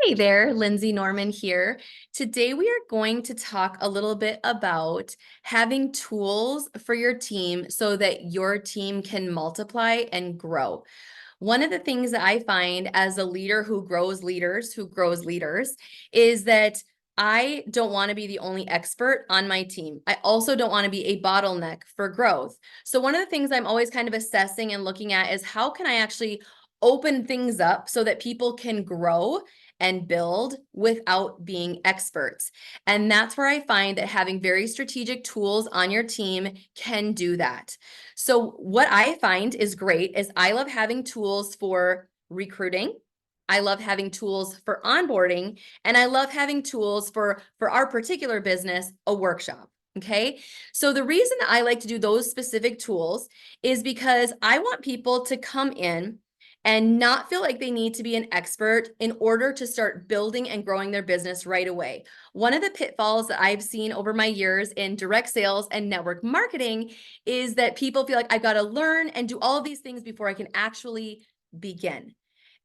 Hey there, Lindsay Norman here. Today we are going to talk a little bit about having tools for your team so that your team can multiply and grow. One of the things that I find as a leader who grows leaders, is that I don't want to be the only expert on my team. I also don't want to be a bottleneck for growth. So one of the things I'm always kind of assessing and looking at is how can I actually open things up so that people can grow and build without being experts. And that's where I find that having very strategic tools on your team can do that. So what I find is great is I love having tools for recruiting. I love having tools for onboarding, and I love having tools for our particular business, a workshop. Okay. So the reason that I like to do those specific tools is because I want people to come in and not feel like they need to be an expert in order to start building and growing their business right away. One of the pitfalls that I've seen over my years in direct sales and network marketing is that people feel like I've got to learn and do all of these things before I can actually begin.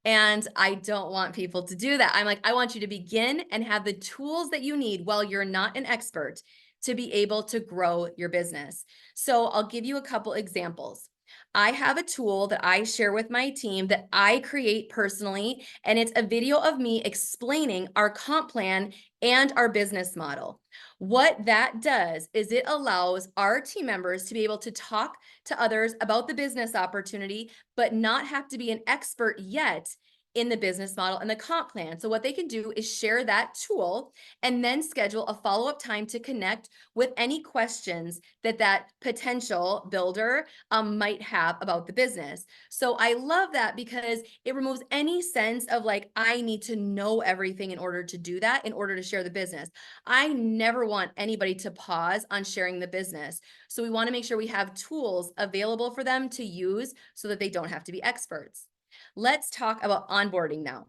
And I don't want people to do that. I'm like, I want you to begin and have the tools that you need while you're not an expert to be able to grow your business. So I'll give you a couple examples. I have a tool that I share with my team that I create personally, and it's a video of me explaining our comp plan and our business model. What that does is it allows our team members to be able to talk to others about the business opportunity, but not have to be an expert yet in the business model and the comp plan. So what they can do is share that tool and then schedule a follow-up time to connect with any questions that potential builder might have about the business. So I love that because it removes any sense of like, I need to know everything in order to do that, in order to share the business. I never want anybody to pause on sharing the business. So we want to make sure we have tools available for them to use so that they don't have to be experts. Let's talk about onboarding now.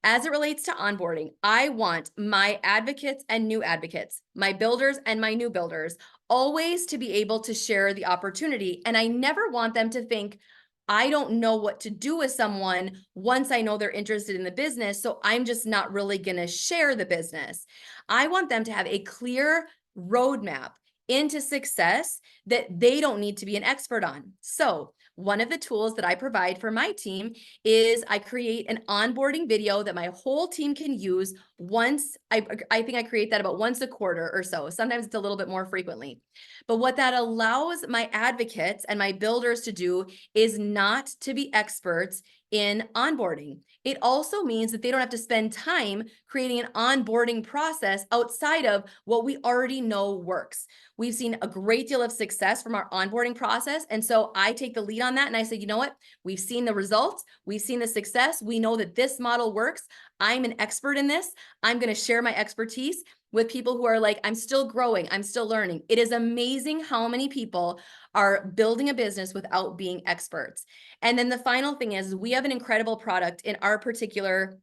As it relates to onboarding, I want my advocates and new advocates, my builders and my new builders, always to be able to share the opportunity. And I never want them to think, I don't know what to do with someone once I know they're interested in the business, so I'm just not really going to share the business. I want them to have a clear roadmap into success that they don't need to be an expert on. So one of the tools that I provide for my team is I create an onboarding video that my whole team can use once. I think I create that about once a quarter or so. Sometimes it's a little bit more frequently. But what that allows my advocates and my builders to do is not to be experts in onboarding. It also means that they don't have to spend time creating an onboarding process outside of what we already know works. We've seen a great deal of success from our onboarding process. And so I take the lead on that and I say, you know what? We've seen the results. We've seen the success. We know that this model works. I'm an expert in this. I'm going to share my expertise with people who are like, I'm still growing. I'm still learning. It is amazing how many people are building a business without being experts. And then the final thing is we have an incredible product in our particular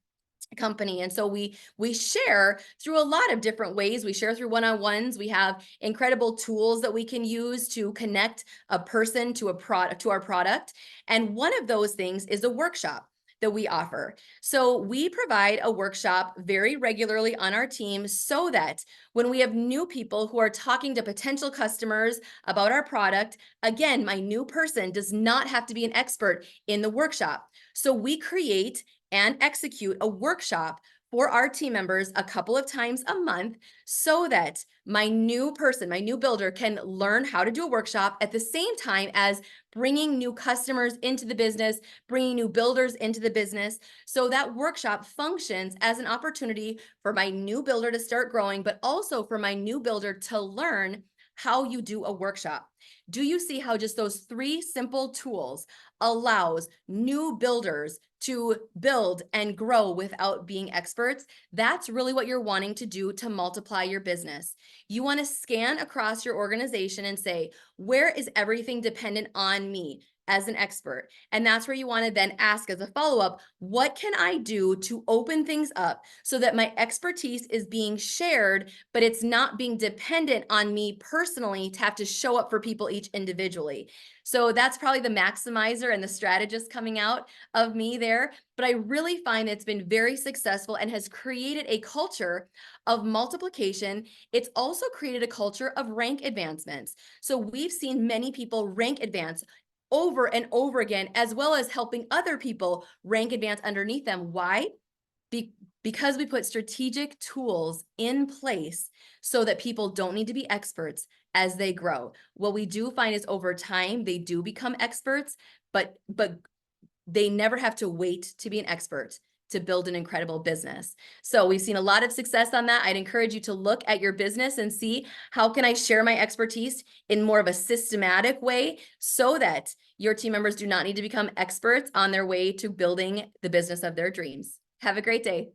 company. And so we share through a lot of different ways. We share through one-on-ones. We have incredible tools that we can use to connect a person to a product, to our product. And one of those things is a workshop that we offer. So we provide a workshop very regularly on our team so that when we have new people who are talking to potential customers about our product, again, my new person does not have to be an expert in the workshop. So we create and execute a workshop for our team members a couple of times a month so that my new person, my new builder can learn how to do a workshop at the same time as bringing new customers into the business, bringing new builders into the business. So that workshop functions as an opportunity for my new builder to start growing, but also for my new builder to learn how you do a workshop. Do you see how just those three simple tools allows new builders to build and grow without being experts? That's really what you're wanting to do to multiply your business. You want to scan across your organization and say, where is everything dependent on me? as an expert. And that's where you want to then ask as a follow-up, what can I do to open things up so that my expertise is being shared, but it's not being dependent on me personally to have to show up for people each individually. So that's probably the maximizer and the strategist coming out of me there. But I really find it's been very successful and has created a culture of multiplication. It's also created a culture of rank advancements. So we've seen many people rank advance over and over again, as well as helping other people rank advance underneath them. Why? Because we put strategic tools in place so that people don't need to be experts as they grow. What we do find is over time, they do become experts, but they never have to wait to be an expert to build an incredible business. So we've seen a lot of success on that. I'd encourage you to look at your business and see how can I share my expertise in more of a systematic way so that your team members do not need to become experts on their way to building the business of their dreams. Have a great day.